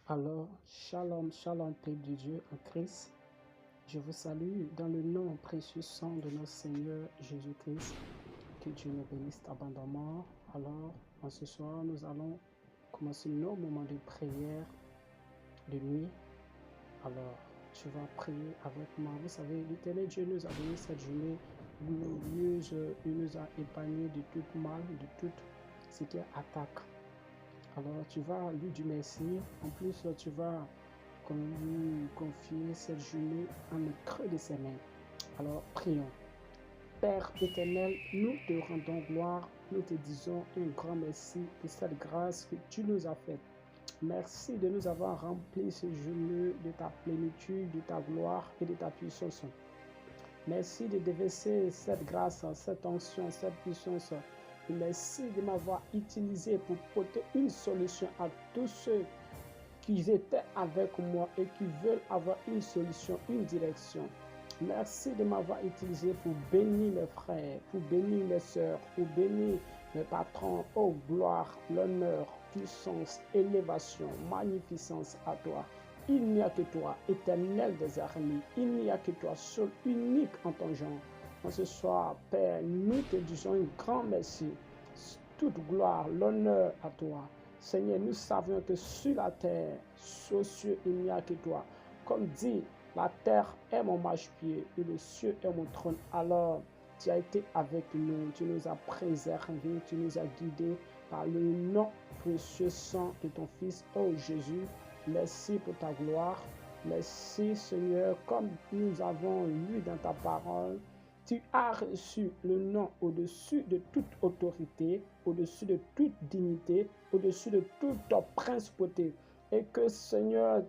Alors, shalom, shalom, peuple de Dieu en Christ. Je vous salue dans le nom précieux sang de notre Seigneur Jésus-Christ. Que Dieu nous bénisse abondamment. Alors, en ce soir, nous allons commencer nos moments de prière de nuit. Alors, tu vas prier avec moi. Vous savez, l'Éternel Dieu nous a donné cette journée glorieuse. Il nous a épargné de tout mal, de tout ce qui est attaque. Alors, tu vas lui dire merci. En plus, tu vas lui confier cette journée en le creux de ses mains. Alors, prions. Père éternel, nous te rendons gloire. Nous te disons un grand merci pour cette grâce que tu nous as faite. Merci de nous avoir rempli ce journée de ta plénitude, de ta gloire et de ta puissance. Merci de déverser cette grâce, cette onction, cette puissance. Et merci de m'avoir utilisé pour porter une solution à tous ceux qui étaient avec moi et qui veulent avoir une solution, une direction. Merci de m'avoir utilisé pour bénir mes frères, pour bénir mes sœurs, pour bénir mes patrons. Oh, gloire, l'honneur, puissance, élévation, magnificence à toi. Il n'y a que toi, éternel des armées. Il n'y a que toi, seul, unique en ton genre. En ce soir, Père, nous te disons un grand merci. Toute gloire, l'honneur à toi. Seigneur, nous savons que sur la terre, aux cieux, il n'y a que toi. Comme dit, la terre est mon marchepied et le ciel est mon trône. Alors, tu as été avec nous, tu nous as préservés, tu nous as guidés par le nom précieux sang de ton Fils, oh Jésus. Merci pour ta gloire. Merci, Seigneur, comme nous avons lu dans ta parole. Tu as reçu le nom au-dessus de toute autorité, au-dessus de toute dignité, au-dessus de toute principauté. Et que, Seigneur,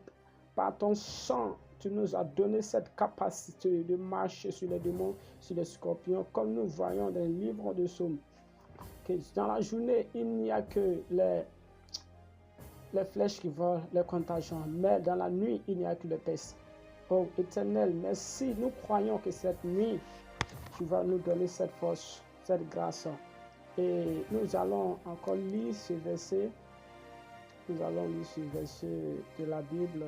par ton sang, tu nous as donné cette capacité de marcher sur les démons, sur les scorpions, comme nous voyons dans le livre de Psaumes. Que dans la journée, il n'y a que les flèches qui volent, les contagions, mais dans la nuit, il n'y a que le peste. Oh, Éternel, merci. Nous croyons que cette nuit, tu vas nous donner cette force, cette grâce. Et nous allons encore lire ce verset. Nous allons lire ce verset de la Bible.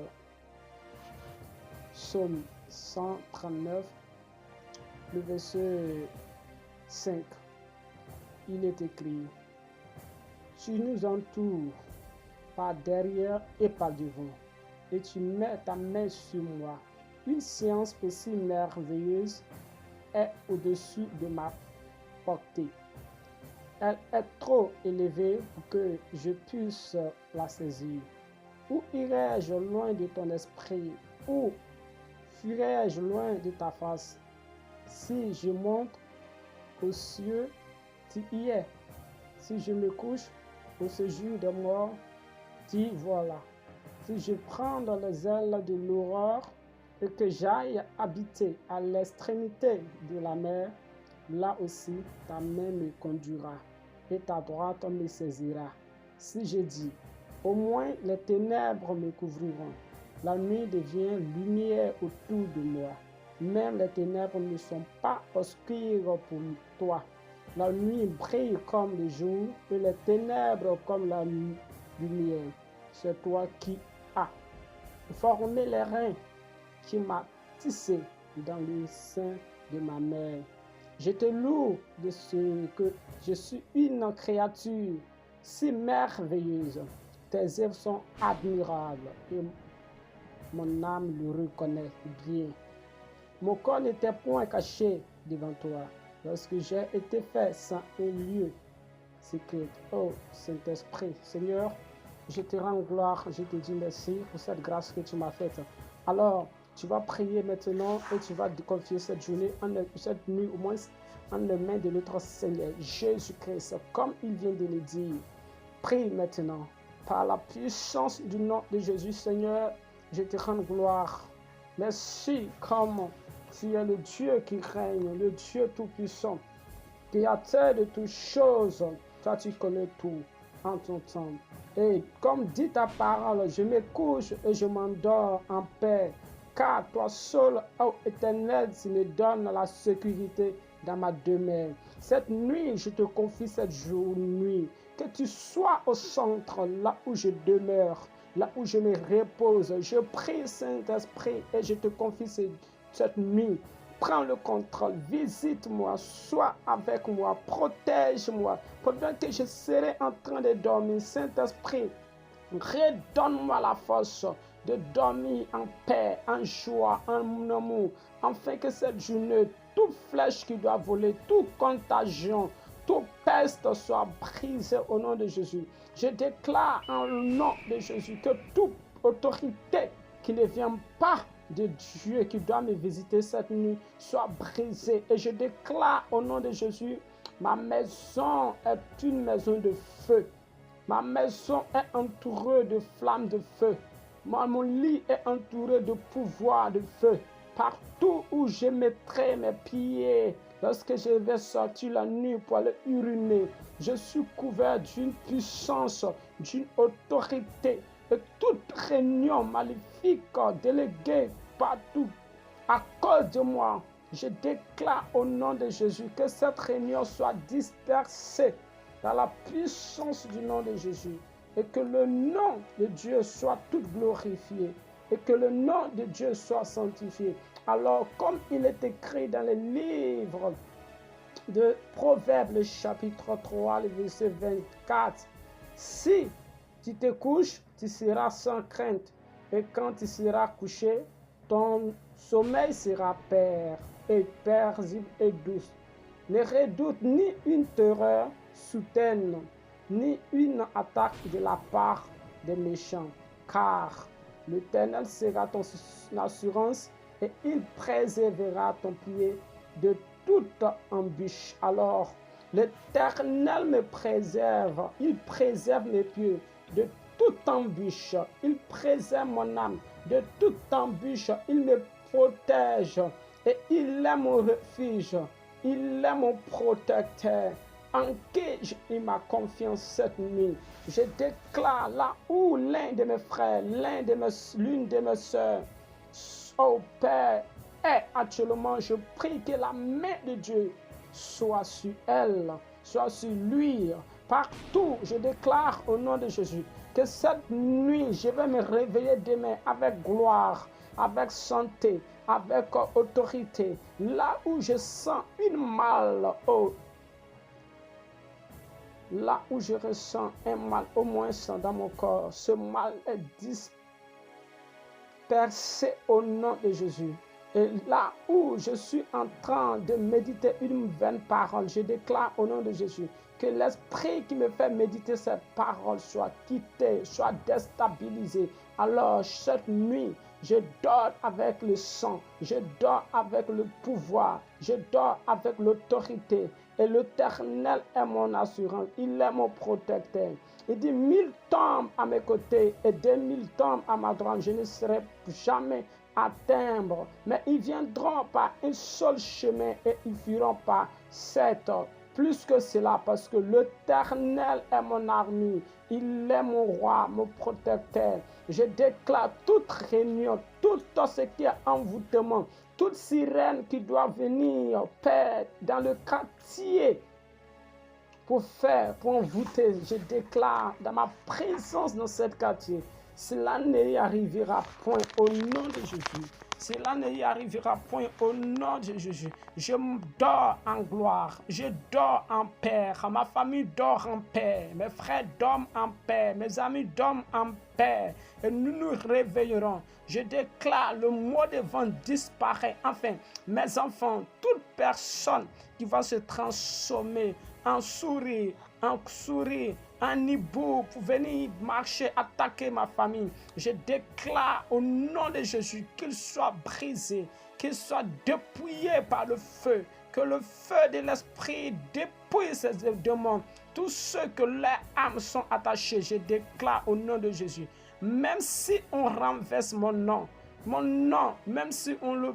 Psaume 139, le verset 5. Il est écrit: tu nous entoures par derrière et par devant, et tu mets ta main sur moi. Une science aussi merveilleuse est au-dessus de ma portée. Elle est trop élevée pour que je puisse la saisir. Où irai-je loin de ton esprit? Où fuirai-je loin de ta face? Si je monte aux cieux, tu y es. Si je me couche au séjour de mort, tu y voilà. Si je prends dans les ailes de l'aurore et que j'aille habiter à l'extrémité de la mer, là aussi ta main me conduira et ta droite me saisira. Si je dis, au moins les ténèbres me couvriront, la nuit devient lumière autour de moi. Même les ténèbres ne sont pas obscures pour toi. La nuit brille comme le jour et les ténèbres comme la lumière. C'est toi qui as formé les reins, qui m'as tissé dans le sein de ma mère. Je te loue de ce que je suis une créature si merveilleuse. Tes œuvres sont admirables et mon âme le reconnaît bien. Mon corps n'était point caché devant toi lorsque j'ai été fait sans un lieu secret. Oh Saint-Esprit, Seigneur, je te rends gloire, je te dis merci pour cette grâce que tu m'as faite. Alors, tu vas prier maintenant et tu vas confier cette journée, cette nuit au moins, en les mains de notre Seigneur Jésus-Christ, comme il vient de le dire. Prie maintenant. Par la puissance du nom de Jésus, Seigneur, je te rends gloire. Merci comme tu es le Dieu qui règne, le Dieu tout-puissant, créateur de toutes choses. Toi, tu connais tout en ton temps. Et comme dit ta parole, je me couche et je m'endors en paix. Car toi seul, ô Éternel, tu me donnes la sécurité dans ma demeure. Cette nuit, je te confie cette nuit. Que tu sois au centre, là où je demeure. là où je me repose. Je prie, Saint-Esprit, et je te confie cette nuit. Prends le contrôle, visite-moi, sois avec moi, protège-moi. Pendant que je serai en train de dormir, Saint-Esprit, redonne-moi la force de dormir en paix, en joie, en amour, afin que cette journée, toute flèche qui doit voler, toute contagion, toute peste soit brisée au nom de Jésus. Je déclare en nom de Jésus que toute autorité qui ne vient pas de Dieu qui doit me visiter cette nuit soit brisée. Et je déclare au nom de Jésus, ma maison est une maison de feu. Ma maison est entourée de flammes de feu. Mon lit est entouré de pouvoir de feu. Partout où je mettrai mes pieds, lorsque je vais sortir la nuit pour aller uriner, je suis couvert d'une puissance, d'une autorité. Et toute réunion maléfique déléguée partout à cause de moi, je déclare au nom de Jésus que cette réunion soit dispersée dans la puissance du nom de Jésus, et que le nom de Dieu soit tout glorifié, et que le nom de Dieu soit sanctifié. Alors, comme il est écrit dans le livre de Proverbes, le chapitre 3, le verset 24, si tu te couches, tu seras sans crainte, et quand tu seras couché, ton sommeil sera paisible et douce. Ne redoute ni une terreur soudaine, ni une attaque de la part des méchants, car l'Éternel sera ton assurance et il préservera ton pied de toute embûche. Alors, l'Éternel me préserve, il préserve mes pieds de toute embûche, il préserve mon âme de toute embûche, il me protège et il est mon refuge, il est mon protecteur. En qui j'ai mis ma confiance cette nuit. Je déclare là où l'un de mes frères, l'une de mes soeurs, oh Père, est actuellement, je prie que la main de Dieu soit sur elle, soit sur lui. Partout, je déclare au nom de Jésus que cette nuit, je vais me réveiller demain avec gloire, avec santé, avec autorité. Là où je sens une mal, là où je ressens un mal, au moins dans mon corps, ce mal est dispersé au nom de Jésus. Et là où je suis en train de méditer une vaine parole, je déclare au nom de Jésus que l'esprit qui me fait méditer cette parole soit quitté, soit déstabilisé. Alors cette nuit, je dors avec le sang, je dors avec le pouvoir, je dors avec l'autorité. Et l'Éternel est mon assurance, il est mon protecteur. Il dit 1000 tombent à mes côtés et 2000 tombent à ma droite. Je ne serai jamais atteindre, mais ils viendront par un seul chemin et ils fuiront par 7. Plus que cela, parce que l'Éternel est mon armée, il est mon roi, mon protecteur. Je déclare toute réunion, tout ce qui est envoûtement, toute sirène qui doit venir, Père, dans le quartier pour envoûter, je déclare dans ma présence dans ce quartier, cela n'y arrivera point au nom de Jésus. Cela n'y arrivera point au nom de Jésus. Je dors en gloire. Je dors en paix. Ma famille dort en paix. Mes frères dorment en paix. Mes amis dorment en paix. Et nous nous réveillerons. Je déclare le mot de vent disparaît. Enfin, mes enfants, toute personne qui va se transformer en souris, un hibou pour venir marcher, attaquer ma famille. Je déclare au nom de Jésus qu'il soit brisé, qu'il soit dépouillé par le feu, que le feu de l'esprit dépouille ces démons. Tous ceux que leurs âmes sont attachées, je déclare au nom de Jésus. Même si on renverse mon nom, même si on le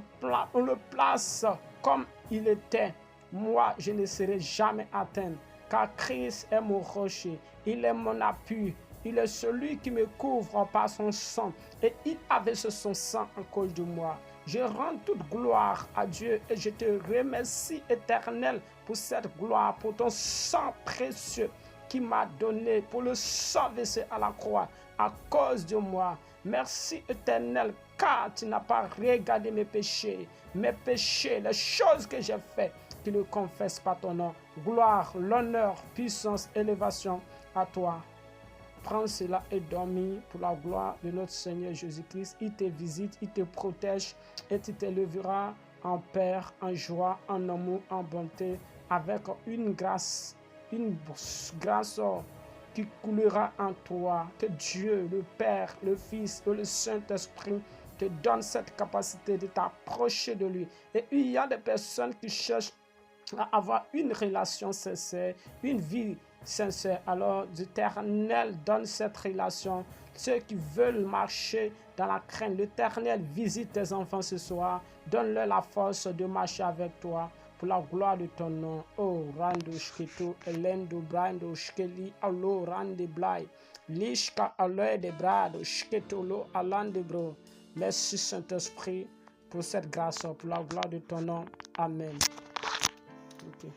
place comme il était, moi je ne serai jamais atteint. Car Christ est mon rocher, il est mon appui, il est celui qui me couvre par son sang, et il avait son sang à cause de moi. Je rends toute gloire à Dieu et je te remercie, Éternel, pour cette gloire, pour ton sang précieux qui m'a donné pour le sang versé à la croix à cause de moi. Merci Éternel, car tu n'as pas regardé mes péchés, les choses que j'ai faites, tu ne confesses pas ton nom. Gloire, l'honneur, puissance, élévation à toi. Prends cela et dormis pour la gloire de notre Seigneur Jésus-Christ. Il te visite, il te protège et tu t'élèveras en paix, en joie, en amour, en bonté, avec une grâce qui coulera en toi. Que Dieu, le Père, le Fils et le Saint-Esprit te donne cette capacité de t'approcher de lui. Et il y a des personnes qui cherchent à avoir une relation sincère, une vie sincère. Alors l'Éternel donne cette relation. Ceux qui veulent marcher dans la crainte, l'Éternel visite tes enfants ce soir. Donne-leur la force de marcher avec toi pour la gloire de ton nom. Oh, rando shketo, elendo brando shkeli, allo rande blai, lishka allo de brado, shketo lo alande bro. Merci Saint-Esprit pour cette grâce, pour la gloire de ton nom. Amen. Okay.